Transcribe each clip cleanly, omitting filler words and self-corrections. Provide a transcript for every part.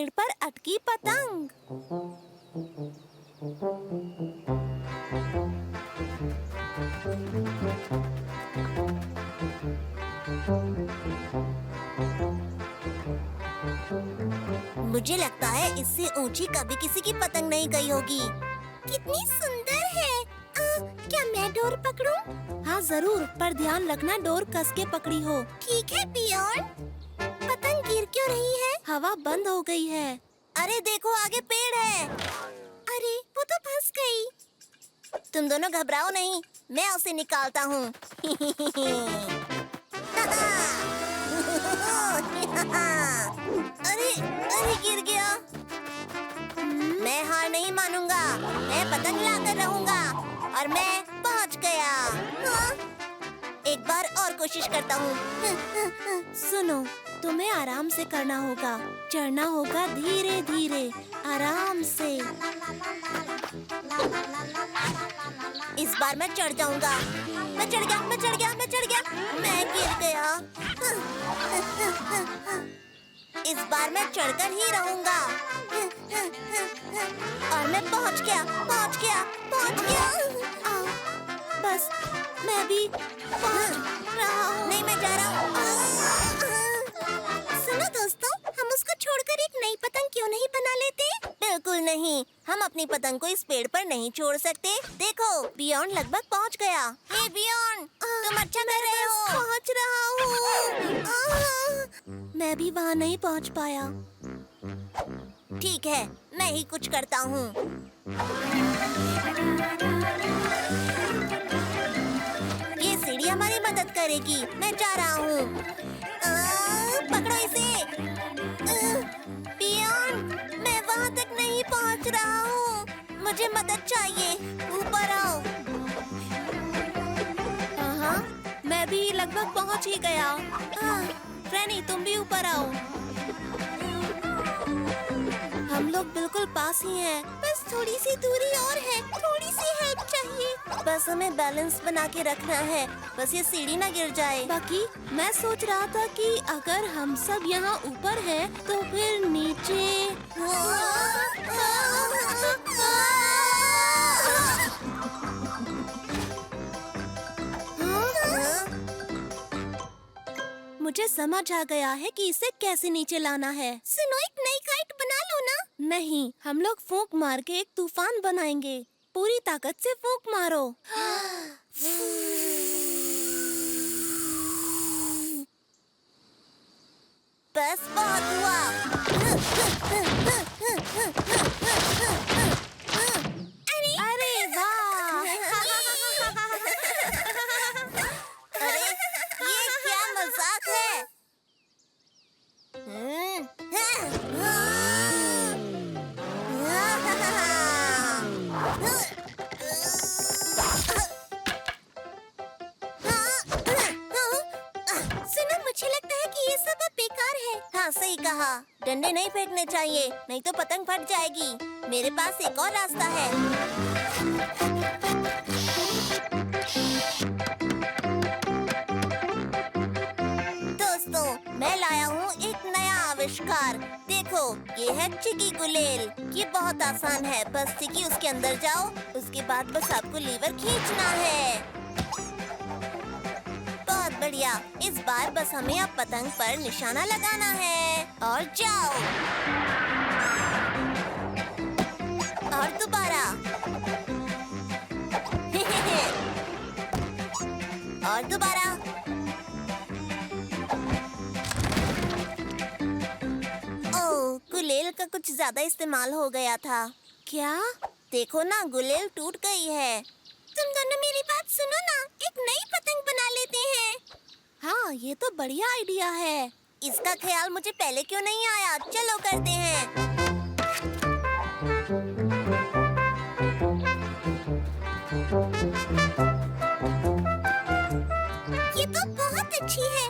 पेड़ पर अटकी पतंग। मुझे लगता है इससे ऊंची कभी किसी की पतंग नहीं गई होगी। कितनी सुंदर है। क्या मैं डोर पकड़ूं? हाँ जरूर, पर ध्यान रखना डोर कस के पकड़ी हो। ठीक है बियॉन। पतंग गिर क्यों रही है? हवा बंद हो गई है। अरे देखो आगे पेड़ है। अरे वो तो फंस गई। तुम दोनों घबराओ नहीं, मैं उसे निकालता हूँ। अरे अरे गिर गया। मैं हार नहीं मानूंगा। मैं पतंग लाकर रहूंगा और मैं पहुंच गया। हाँ? एक बार और कोशिश करता हूँ। सुनो, तुम्हें आराम से करना होगा। चढ़ना होगा धीरे धीरे, आराम से। इस बार मैं चढ़ जाऊंगा। मैं चढ़ गया, मैं चढ़ गया, मैं चढ़ गया। मैं गिर गया। इस बार मैं चढ़कर ही रहूंगा। और मैं पहुंच गया, पहुंच गया, पहुंच गया। बस मैं भी पहुंच रहा हूँ। नहीं, मैं जा रहा हूँ। सुनो दोस्तों, हम उसको छोड़कर एक नई पतंग क्यों नहीं बना लेते? बिल्कुल नहीं, हम अपनी पतंग को इस पेड़ पर नहीं छोड़ सकते। देखो, बियॉन लगभग पहुंच गया। हे बियॉन, तुम अच्छा कर रहे हो। पहुंच रहा हूँ। मैं भी वहाँ नहीं पहुँच पाया। ठीक है, मैं ही कुछ करता हूँ। ये सीढ़ी हमारी मदद करेगी। मैं जा रहा हूँ। पकड़ो इसे। बियॉन, मैं वहाँ तक नहीं पहुँच रहा हूँ। मुझे मदद चाहिए। ऊपर आओ। हाँ, मैं भी लगभग पहुँच ही गया। फ्रेनी, तुम भी ऊपर आओ। हम लोग बिल्कुल पास ही हैं। बस थोड़ी सी दूरी और है। थोड़ी सी हेल्प चाहिए। बस हमें बैलेंस बना के रखना है। बस ये सीढ़ी ना गिर जाए। बाकी मैं सोच रहा था कि अगर हम सब यहाँ ऊपर हैं, तो फिर नीचे। मुझे समझ आ गया है कि इसे कैसे नीचे लाना है। सुनो, एक नई काइट बना लो ना। नहीं, हम लोग फूंक मार के एक तूफान बनाएंगे। पूरी ताकत से फूंक मारो। बस बहुत हुआ। अरे वाह! अरे ये क्या मजाक है? सुनो, मुझे लगता है कि ये सब अब बेकार है। हाँ, सही कहा। डंडे नहीं फेंकने चाहिए, नहीं तो पतंग फट जाएगी। मेरे पास एक और रास्ता है। दोस्तों, मैं लाया हूँ एक नया आविष्कार। देखो, ये है चिकी गुलेल। ये बहुत आसान है। बस चिकी उसके अंदर जाओ, उसके बाद बस आपको लीवर खींचना है। बहुत बढ़िया। इस बार बस हमें अब पतंग पर निशाना लगाना है। और जाओ। और दोबारा। और दोबारा। ओह, गुलेल का कुछ ज्यादा इस्तेमाल हो गया था। क्या? देखो ना, गुलेल टूट गई है। तुम दोनों मेरी बात सुनो ना, एक नई पतंग बना लेते हैं। हाँ, ये तो बढ़िया आइडिया है। इसका ख्याल मुझे पहले क्यों नहीं आया? चलो करते हैं। ये तो बहुत अच्छी है।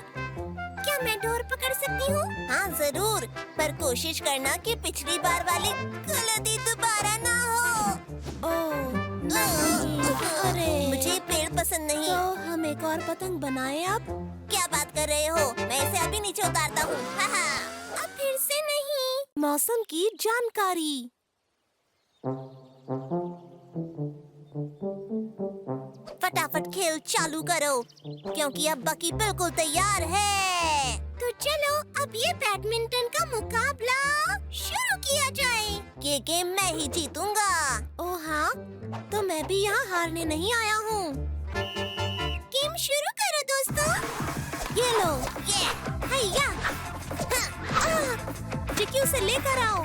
क्या मैं डोर पकड़ सकती हूँ? हाँ जरूर, पर कोशिश करना कि पिछली बार वाली गलती दोबारा ना हो। ओह नहीं। अरे मुझे पेड़ पसंद नहीं। तो हम एक और पतंग बनाए अब? क्या बात कर रहे हो? मैं इसे अभी नीचे उतारता हूँ। अब फिर से नहीं। मौसम की जानकारी। फटाफट खेल चालू करो, क्योंकि अब बकी बिल्कुल तैयार है। तो चलो अब ये बैडमिंटन का मुकाबला शुरू किया जाए। ये गेम मैं ही जीतूंगा। ओ हाँ, तो मैं भी यहाँ हारने नहीं आया हूँ। गेम शुरू करो दोस्तों। ये लो, ये हैया। चिक्की उसे लेकर आओ।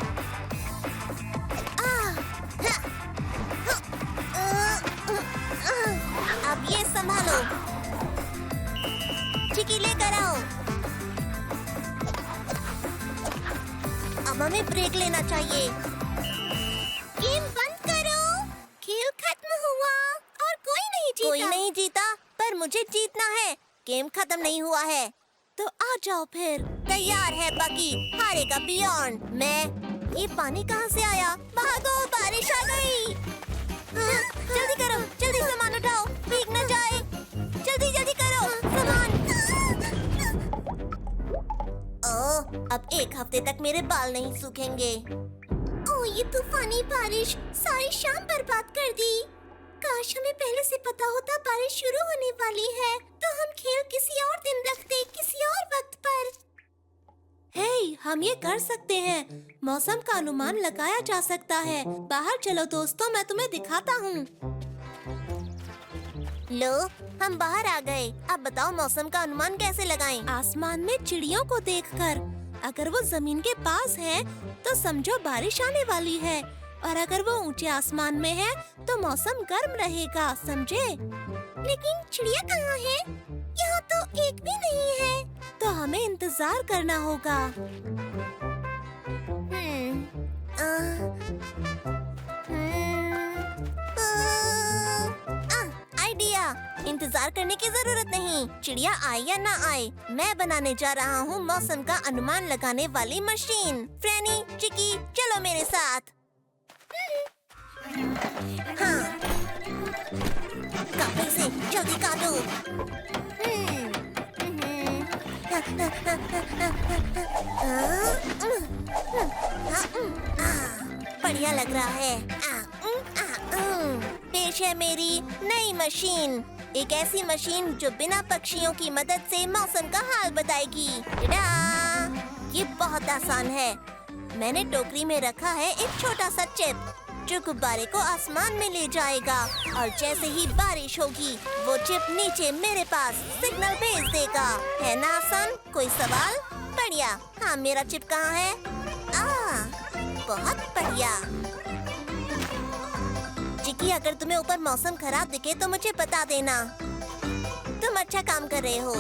अब ये संभालो। चिक्की लेकर आओ। अब हमें ब्रेक लेना चाहिए। गेम बंद करो। खेल खत्म हुआ और कोई नहीं जीता। कोई नहीं जीता, पर मुझे जीतना है। गेम खत्म नहीं हुआ है। तो आ जाओ फिर। तैयार है बकी, हारेगा बियॉन्ड। ये पानी कहाँ से आया? भागो, बारिश आ गई। जल्दी करो, जल्दी सामान उठाओ, भीग न जाए। जल्दी जल्दी करो, सामान। ओह, अब 1 हफ्ते तक मेरे बाल नहीं सूखेंगे। ओह, ये तूफानी बारिश सारी शाम बर्बाद कर दी। काश हमें पहले से पता होता बारिश शुरू होने वाली है, तो हम खेल किसी और दिन रखते, किसी और वक्त पर। हे, हम ये कर सकते हैं। मौसम का अनुमान लगाया जा सकता है। बाहर चलो दोस्तों, मैं तुम्हें दिखाता हूँ। लो, हम बाहर आ गए। अब बताओ मौसम का अनुमान कैसे लगाएं? आसमान में चिड़ियों को देखकर। अगर वो जमीन के पास है, तो समझो बारिश आने वाली है। और अगर वो ऊंचे आसमान में है, तो मौसम गर्म रहेगा, समझे? लेकिन चिड़िया कहाँ है? यहाँ तो एक भी नहीं है। तो हमें इंतजार करना होगा। आइडिया। इंतजार करने की जरूरत नहीं। चिड़िया आए या ना आए, मैं बनाने जा रहा हूँ मौसम का अनुमान लगाने वाली मशीन। फ्रैनी, चिक्की, चलो मेरे साथ। हाँ, काफी से जल्दी काटो। बढ़िया लग रहा है। पेश है मेरी नई मशीन। एक ऐसी मशीन जो बिना पक्षियों की मदद से मौसम का हाल बताएगी। ये बहुत आसान है। मैंने टोकरी में रखा है एक छोटा सा चिप, जो गुब्बारे को आसमान में ले जाएगा। और जैसे ही बारिश होगी, वो चिप नीचे मेरे पास सिग्नल भेज देगा। है ना आसान? कोई सवाल? बढ़िया। हाँ, मेरा चिप कहाँ है? बहुत बढ़िया। चिक्की, अगर तुम्हें ऊपर मौसम खराब दिखे तो मुझे बता देना। तुम अच्छा काम कर रहे हो।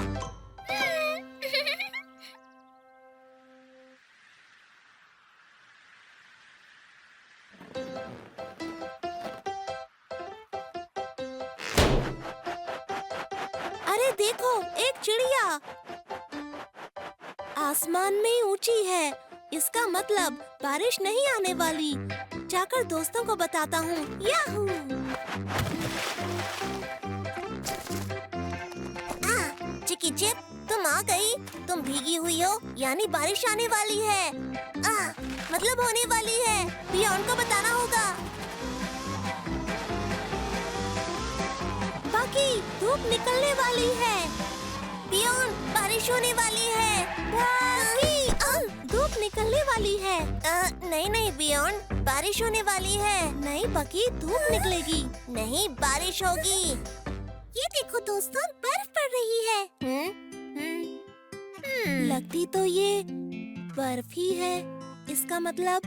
अरे देखो, एक चिड़िया आसमान में ऊंची है। इसका मतलब बारिश नहीं आने वाली। जाकर दोस्तों को बताता हूँ। याहू! चिक्की चिप, तुम आ गई। तुम भीगी हुई हो, यानी बारिश आने वाली है। मतलब होने वाली है। बियॉन्ड को बताना होगा। बाकी धूप निकलने वाली है। बियॉन्ड, बारिश होने वाली है। बाकी धूप निकलने वाली है। नहीं नहीं बियॉन्ड, बारिश होने वाली है। नहीं बकी, धूप निकलेगी। नहीं, बारिश होगी। ये देखो दोस्तों, बर्फ पड़ रही है। लगती तो ये बर्फ ही है। इसका मतलब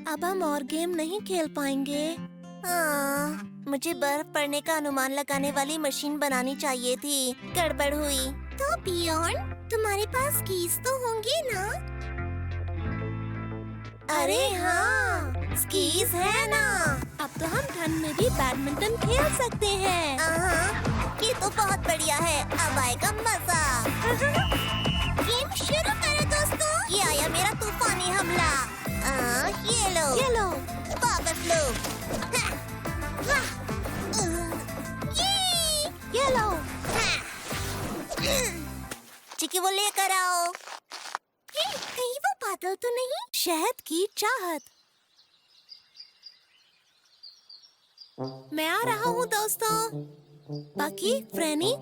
अब हम और गेम नहीं खेल पाएंगे। मुझे बर्फ पड़ने का अनुमान लगाने वाली मशीन बनानी चाहिए थी। गड़बड़ हुई। तो बियॉन्ड, तुम्हारे पास कीज तो होंगे ना? अरे हाँ, स्कीज है ना। अब तो हम ठंड में भी बैडमिंटन खेल सकते हैं। ये तो बहुत बढ़िया है। अब आएगा मजा। गेम शुरू करो दोस्तों। ये आया मेरा तूफानी हमला। ये लो पावर फ्लो। ये लो। चिक्की, वो लेकर आओ। कहीं वो बादल तो नहीं? शहद की चाहत। मैं आ रहा हूँ दोस्तों। बाकी फ्रेनी,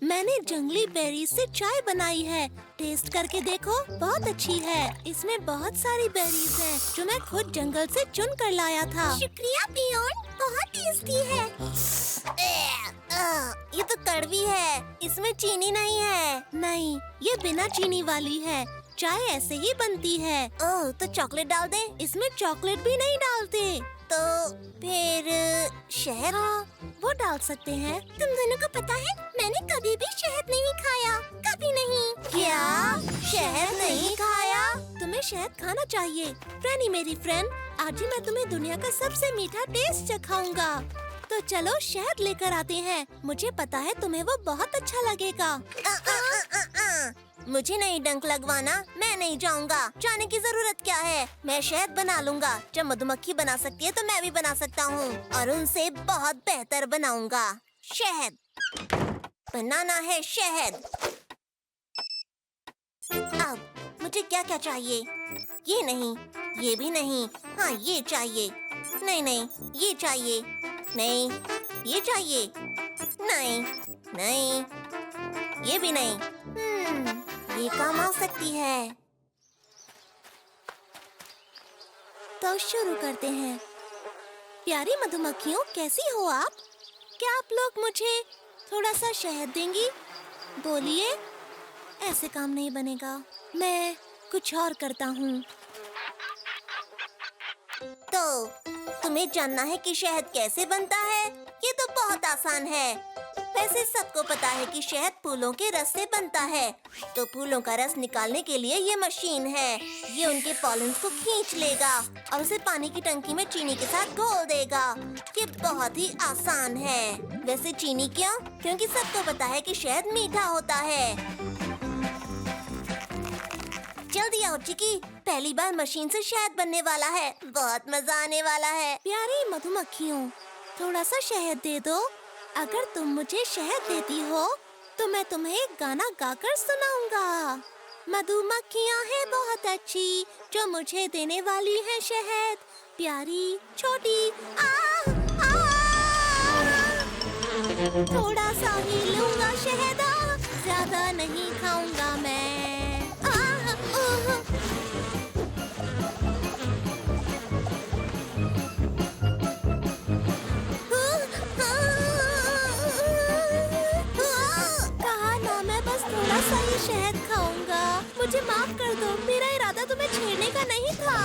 मैंने जंगली बेरी से चाय बनाई है। टेस्ट करके देखो, बहुत अच्छी है। इसमें बहुत सारी बेरीज हैं जो मैं खुद जंगल से चुन कर लाया था। शुक्रिया बियॉन, बहुत टेस्टी है। ये तो कड़वी है, इसमें चीनी नहीं है। नहीं, ये बिना चीनी वाली है। चाय ऐसे ही बनती है। ओह, तो चॉकलेट डाल दे। इसमें चॉकलेट भी नहीं डालते। तो फिर शहद? हाँ, वो डाल सकते हैं। तुम दोनों को पता है, मैंने कभी भी शहद नहीं खाया, कभी नहीं। क्या? शहद नहीं खाया? तुम्हें शहद खाना चाहिए। फ्रेनी मेरी फ्रेंड, आज ही मैं तुम्हें दुनिया का सबसे मीठा टेस्ट चखाऊंगा। तो चलो शहद लेकर आते हैं। मुझे पता है तुम्हें वो बहुत अच्छा लगेगा। मुझे नहीं डंक लगवाना, मैं नहीं जाऊंगा। जाने की जरूरत क्या है, मैं शहद बना लूंगा। जब मधुमक्खी बना सकती है तो मैं भी बना सकता हूँ, और उनसे बहुत बेहतर बनाऊंगा। शहद बनाना है, शहद। अब मुझे क्या क्या चाहिए? ये नहीं, ये भी नहीं। हाँ, ये चाहिए। नहीं नहीं, ये चाहिए। नहीं, ये चाहिए। नहीं नहीं, ये भी नहीं। ये काम आ सकती है। तो शुरू करते हैं। प्यारी मधुमक्खियों, कैसी हो आप? क्या आप लोग मुझे थोड़ा सा शहद देंगी? बोलिए। ऐसे काम नहीं बनेगा, मैं कुछ और करता हूँ। तो तुम्हें जानना है कि शहद कैसे बनता है? ये तो बहुत आसान है। वैसे सबको पता है कि शहद फूलों के रस से बनता है। तो फूलों का रस निकालने के लिए ये मशीन है। ये उनके पॉलन को खींच लेगा और उसे पानी की टंकी में चीनी के साथ घोल देगा। ये बहुत ही आसान है। वैसे चीनी क्यों? क्योंकि सबको पता है कि शहद मीठा होता है। जल्दी आओ चिकी, पहली बार मशीन से शहद बनने वाला है। बहुत मजा आने वाला है। प्यारी मधुमक्खियों, थोड़ा सा शहद दे दो। अगर तुम मुझे शहद देती हो तो मैं तुम्हें एक गाना गाकर सुनाऊंगा। मधुमक्खियाँ हैं बहुत अच्छी जो मुझे देने वाली है शहद। प्यारी छोटी थोड़ा सा ही लूंगा शहद, ज्यादा नहीं खाऊंगा मैं। शहद खाऊंगा, मुझे माफ कर दो। मेरा इरादा तुम्हें छेड़ने का नहीं था।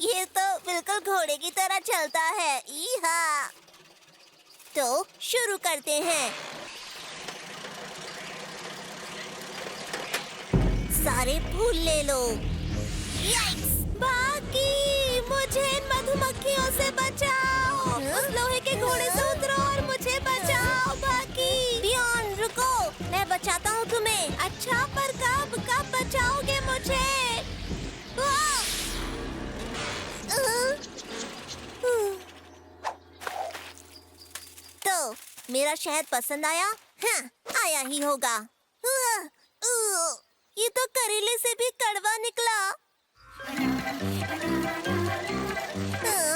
ये तो बिल्कुल घोड़े की तरह चलता है। इहा। तो शुरू करते हैं। सारे फूल ले लो। बाकी मुझे इन मधुमक्खियों से बचाओ। उस लोहे के घोड़े से उतरो और मुझे बचाओ। बाकी बियॉन रुको, मैं बचाता हूँ तुम्हें। अच्छा, पर कब बचाओगे मुझे? तो मेरा शहद पसंद आया? हाँ, आया ही होगा। ये तो करेले से भी कड़वा निकला।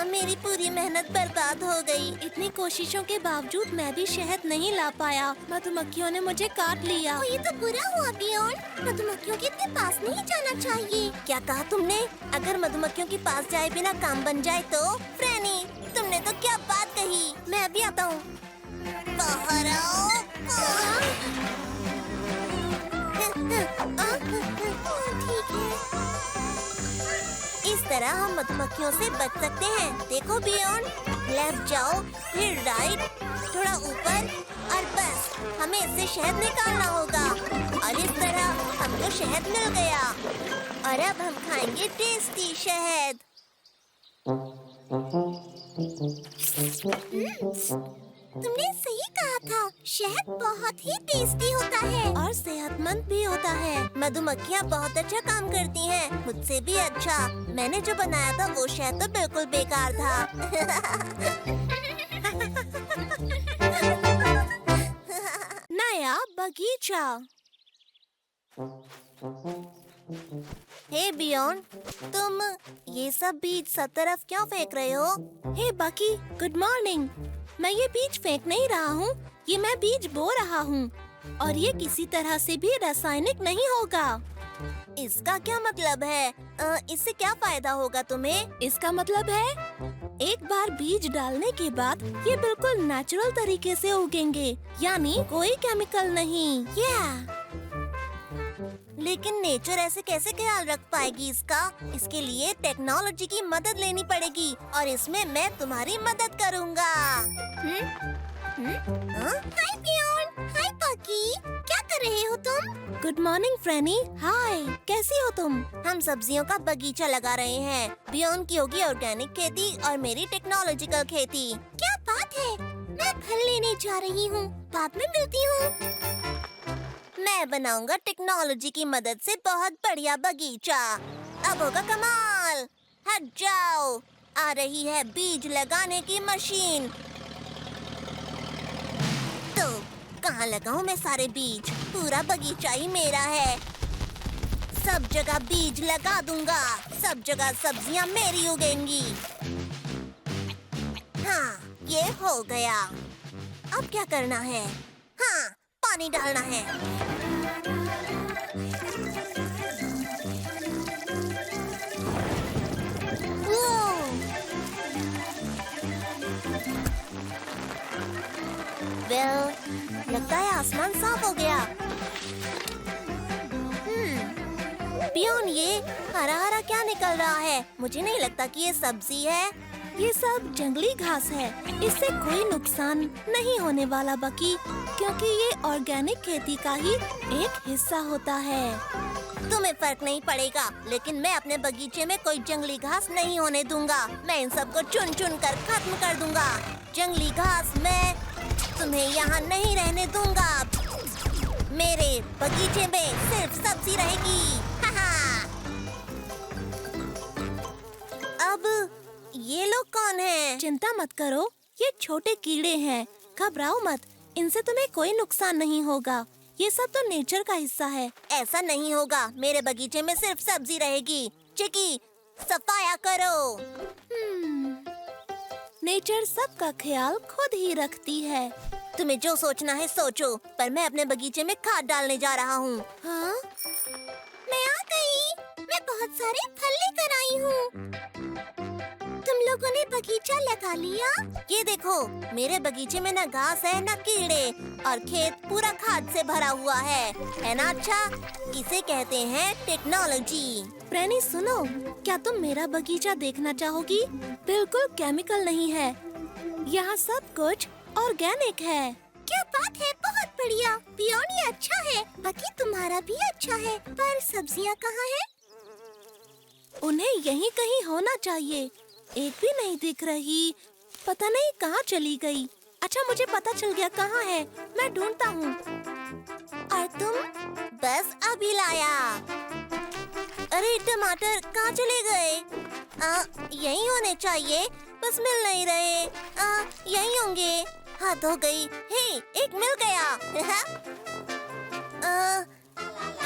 मेरी पूरी मेहनत बर्बाद हो गई। इतनी कोशिशों के बावजूद मैं भी शहद नहीं ला पाया। मधुमक्खियों ने मुझे काट लिया। ये तो बुरा हुआ बियॉन। मधुमक्खियों के इतने पास नहीं जाना चाहिए। क्या कहा तुमने? अगर मधुमक्खियों के पास जाए बिना काम बन जाए तो? फ्रेनी, तुमने तो क्या बात कही। मैं अभी आता हूँ। बाहर आओ। ठीक है। इस तरह हम मधुमक्खियों से बच सकते हैं। देखो बियॉन, लेफ्ट जाओ, फिर राइट, थोड़ा ऊपर, और बस हमें इससे शहद निकालना होगा। और इस तरह हमको शहद मिल गया। और अब हम खाएंगे टेस्टी शहद। तुमने सही कहा था, शहद बहुत ही टेस्टी होता है और सेहतमंद भी होता है। मधुमक्खियाँ बहुत अच्छा काम करती हैं, मुझसे भी अच्छा। मैंने जो बनाया था वो शहद तो बिल्कुल बेकार था। ना नया बगीचा। हे बियॉन, तुम ये सब बीज सब तरफ क्यों फेंक रहे हो? हे बकी, गुड मॉर्निंग। मैं ये बीज फेंक नहीं रहा हूँ, ये मैं बीज बो रहा हूँ और ये किसी तरह से भी रासायनिक नहीं होगा। इसका क्या मतलब है? इससे क्या फायदा होगा तुम्हें? इसका मतलब है एक बार बीज डालने के बाद ये बिल्कुल नेचुरल तरीके से उगेंगे, यानी कोई केमिकल नहीं। लेकिन नेचर ऐसे कैसे ख्याल रख पाएगी इसका? इसके लिए टेक्नोलॉजी की मदद लेनी पड़ेगी और इसमें मैं तुम्हारी मदद करूँगा। हाय पियोन, हाय पकी, क्या कर रहे हो तुम? गुड मॉर्निंग फ्रेनी, हाय, कैसी हो तुम? हम सब्जियों का बगीचा लगा रहे हैं। बियॉन की होगी ऑर्गेनिक खेती और मेरी टेक्नोलॉजिकल खेती। क्या बात है, मैं फल लेने जा रही हूँ, बाद में मिलती हूँ। मैं बनाऊंगा टेक्नोलॉजी की मदद से बहुत बढ़िया बगीचा। अब होगा कमाल। हट जाओ, आ रही है बीज लगाने की मशीन। तो कहाँ लगाऊं मैं सारे बीज? पूरा बगीचा ही मेरा है। सब जगह बीज लगा दूंगा, सब जगह सब्जियां मेरी उगेंगी। हाँ, ये हो गया। अब क्या करना है? हाँ, पानी डालना है। लगता है आसमान साफ हो गया। पियोन, ये हरा हरा क्या निकल रहा है? मुझे नहीं लगता कि ये सब्जी है। ये सब जंगली घास है, इससे कोई नुकसान नहीं होने वाला बकी, क्योंकि ये ऑर्गेनिक खेती का ही एक हिस्सा होता है। तुम्हें फर्क नहीं पड़ेगा, लेकिन मैं अपने बगीचे में कोई जंगली घास नहीं होने दूंगा। मैं इन सबको चुन चुन कर खत्म कर दूंगा। जंगली घास मैं तुम्हें यहाँ नहीं रहने दूंगा। मेरे बगीचे में सिर्फ सब्जी रहेगी। अब ये लोग कौन हैं? चिंता मत करो, ये छोटे कीड़े हैं। घबराओ मत, इनसे तुम्हें कोई नुकसान नहीं होगा। ये सब तो नेचर का हिस्सा है। ऐसा नहीं होगा, मेरे बगीचे में सिर्फ सब्जी रहेगी। चिकी, सफाया करो। नेचर सबका ख्याल खुद ही रखती है। तुम्हें जो सोचना है सोचो, पर मैं अपने बगीचे में खाद डालने जा रहा हूँ। हाँ? मैं आ गई। मैं बहुत सारे फल लेकर आई हूँ। तुम लोगों ने बगीचा लगा लिया? ये देखो, मेरे बगीचे में न घास है न कीड़े और खेत पूरा खाद से भरा हुआ है ना? अच्छा, इसे कहते हैं टेक्नोलॉजी। प्रेनी सुनो, क्या तुम मेरा बगीचा देखना चाहोगी? बिल्कुल केमिकल नहीं है, यहाँ सब कुछ ऑर्गेनिक है। क्या बात है, बहुत बढ़िया। पियोन, ये अच्छा है। बाकी तुम्हारा भी अच्छा है, पर सब्जियाँ कहाँ हैं? उन्हें यहीं कहीं होना चाहिए। एक भी नहीं दिख रही, पता नहीं कहाँ चली गई। अच्छा, मुझे पता चल गया कहाँ है, मैं ढूंढता हूँ। और तुम? बस अभी लाया। अरे टमाटर कहाँ चले गए? यही होने चाहिए, बस मिल नहीं रहे। यही होंगे। हद हो गई। हे, एक मिल गया।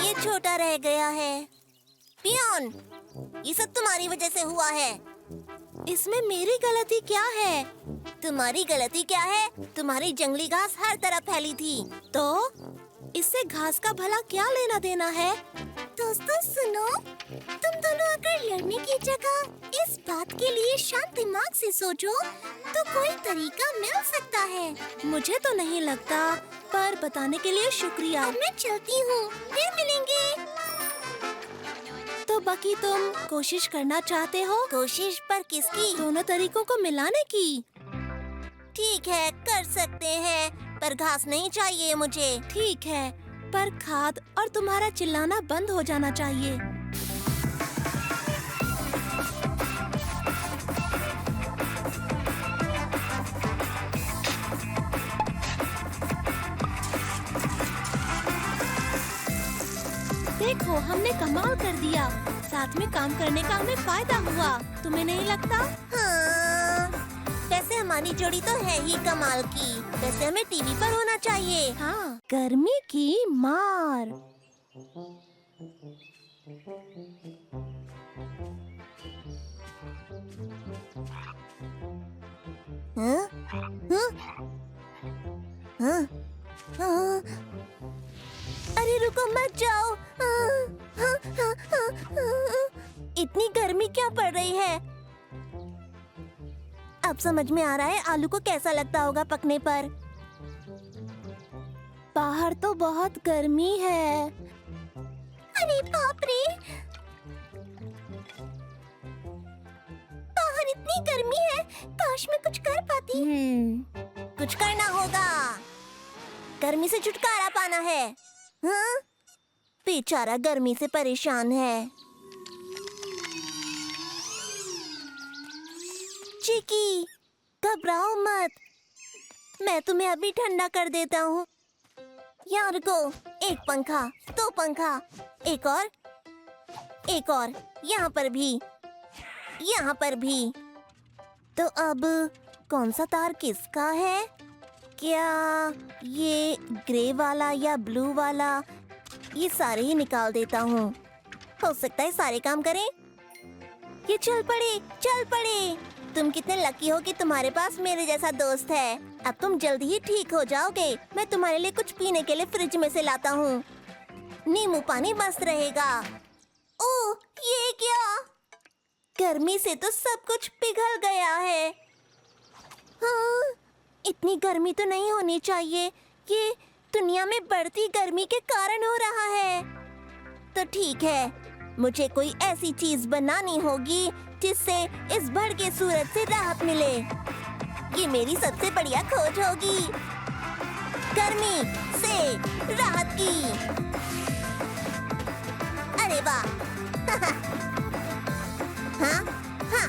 ये छोटा रह गया है। पियोन, ये सब तुम्हारी वजह से हुआ है। इसमें मेरी गलती क्या है? तुम्हारी गलती क्या है? तुम्हारी जंगली घास हर तरफ फैली थी। तो इससे घास का भला क्या लेना देना है? दोस्तों सुनो, तुम दोनों अगर लड़ने की जगह इस बात के लिए शांत दिमाग से सोचो तो कोई तरीका मिल सकता है। मुझे तो नहीं लगता, पर बताने के लिए शुक्रिया। अब मैं चलती हूँ, फिर मिलेंगे। तो बाकी तुम कोशिश करना चाहते हो? कोशिश पर किसकी? दोनों तरीकों को मिलाने की। ठीक है, कर सकते हैं, पर घास नहीं चाहिए मुझे। ठीक है, पर खाद और तुम्हारा चिल्लाना बंद हो जाना चाहिए। देखो, हमने कमाल कर दिया। साथ में काम करने का हमें फायदा हुआ, तुम्हें नहीं लगता? हाँ, वैसे हमारी जोड़ी तो है ही कमाल की। वैसे हमें टीवी पर होना चाहिए। हाँ। गर्मी की मार। हाँ? हाँ? हाँ? हाँ? अरे रुको मत जाओ। इतनी गर्मी क्या पड़ रही है? अब समझ में आ रहा है आलू को कैसा लगता होगा पकने पर। बाहर तो बहुत गर्मी है। अरे बाप रे, बाहर इतनी गर्मी है, काश मैं कुछ कर पाती। कुछ करना होगा, गर्मी से छुटकारा पाना है। हाँ? बेचारा गर्मी से परेशान है। चिकी, घबराओ मत, मैं तुम्हें अभी ठंडा कर देता हूँ। यहाँ रुको, एक पंखा, दो पंखा, एक और, यहाँ पर भी, यहाँ पर भी। तो अब कौन सा तार किसका है? क्या ये ग्रे वाला या ब्लू वाला? ये सारे ही निकाल देता हूँ, हो सकता है सारे काम करें। ये चल पड़े। तुम कितने लकी हो कि तुम्हारे पास मेरे जैसा दोस्त है। अब तुम जल्दी ही ठीक हो जाओगे। मैं तुम्हारे लिए कुछ पीने के लिए फ्रिज में से लाता हूँ। नींबू पानी मस्त रहेगा। ओह, ये क्या? गर्मी से तो सब कुछ पिघल गया है। हाँ, इतनी गर्मी तो नहीं होनी चाहिए। ये दुनिया में बढ़ती गर्मी के कारण हो रहा है। तो ठीक है, मुझे कोई ऐसी चीज बनानी होगी जिससे इस भड़के सूरज से राहत मिले। ये मेरी सबसे बढ़िया खोज होगी, गर्मी से राहत की। अरे वाह! हाँ, हाँ,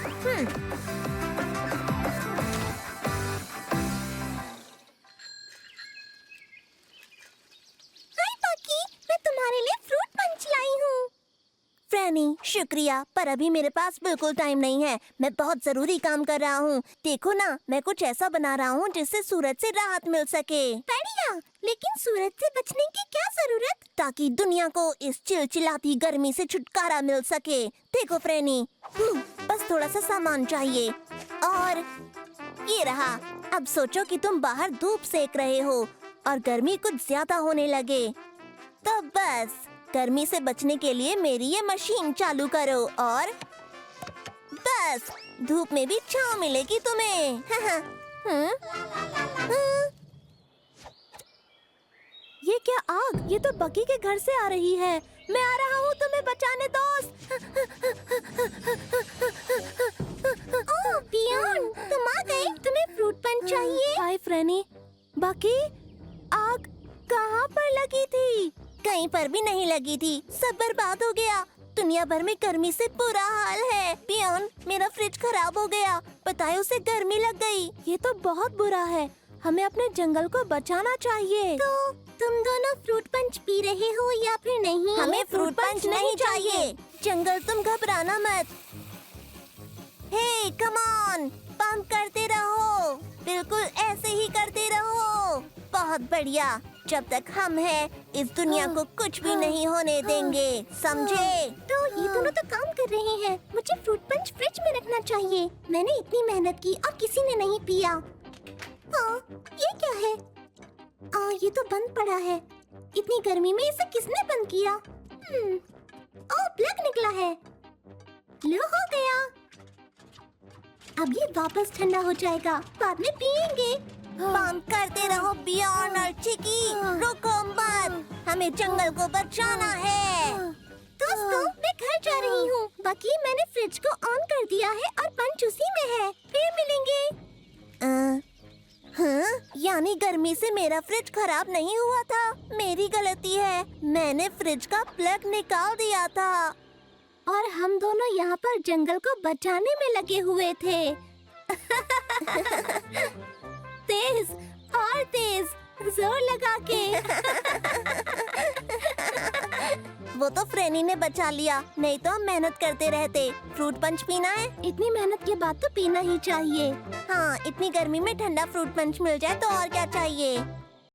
हाय पाकी, मैं तुम्हारे लिए फ्रूट पंच लाई हूँ। फ्रैनी, शुक्रिया, पर अभी मेरे पास बिल्कुल टाइम नहीं है। मैं बहुत जरूरी काम कर रहा हूँ। देखो ना, मैं कुछ ऐसा बना रहा हूँ जिससे सूरज से राहत मिल सके। बढ़िया, लेकिन सूरज से बचने की क्या जरूरत? ताकि दुनिया को इस चिलचिलाती गर्मी से छुटकारा मिल सके। देखो फ्रैनी, बस थोड़ा सा सामान चाहिए और ये रहा। अब सोचो कि तुम बाहर धूप सेक रहे हो और गर्मी कुछ ज्यादा होने लगे, तो बस गर्मी से बचने के लिए मेरी ये मशीन चालू करो और बस धूप में भी छांव मिलेगी तुम्हें। ये क्या आग? ये तो बकी के घर से आ रही है। मैं आ रहा हूँ तुम्हें बचाने, दोस्त। ओह पियोन, तुम आ गए। तुम्हें फ्रूट पंच चाहिए? हाय फ्रैनी। बकी, आग कहाँ पर लगी थी? कहीं पर भी नहीं लगी थी, सब बर्बाद हो गया। दुनिया भर में गर्मी से बुरा हाल है। पियोन, मेरा फ्रिज खराब हो गया, बताए उसे गर्मी लग गई। ये तो बहुत बुरा है, हमें अपने जंगल को बचाना चाहिए। तो तुम दोनों फ्रूट पंच पी रहे हो या फिर नहीं? हमें फ्रूट पंच नहीं चाहिए। जंगल, तुम घबराना मत। हे कम ऑन, पंप करते रहो, बिल्कुल ऐसे ही करते रहो। बहुत बढ़िया, जब तक हम हैं इस दुनिया को कुछ भी नहीं होने देंगे, समझे? तो ये दोनों तो काम कर रहे हैं। मुझे फ्रूट पंच फ्रिज में रखना चाहिए। मैंने इतनी मेहनत की और किसी ने नहीं पिया। हाँ, ये क्या है? ये तो बंद पड़ा है। इतनी गर्मी में इसे किसने बंद किया? ओह, प्लग निकला है। लो, हो गया। अब ये वापस ठंडा हो जाएगा, बाद में पिएंगे। पंप करते रहो बियॉन और चिकी, रुको मत, हमें जंगल को बचाना है। दोस्तों, मैं घर जा रही हूँ। बाकी मैंने फ्रिज को ऑन कर दिया है और पंच उसी में है। फिर मिलेंगे। हाँ, यानी गर्मी से मेरा फ्रिज खराब नहीं हुआ था। मेरी गलती है, मैंने फ्रिज का प्लग निकाल दिया था और हम दोनों यहाँ पर जंगल को बचाने में लगे हुए थे। तेज और तेज, जोर लगा के। वो तो फ्रेनी ने बचा लिया, नहीं तो हम मेहनत करते रहते। फ्रूट पंच पीना है? इतनी मेहनत के बाद तो पीना ही चाहिए। हाँ, इतनी गर्मी में ठंडा फ्रूट पंच मिल जाए तो और क्या चाहिए।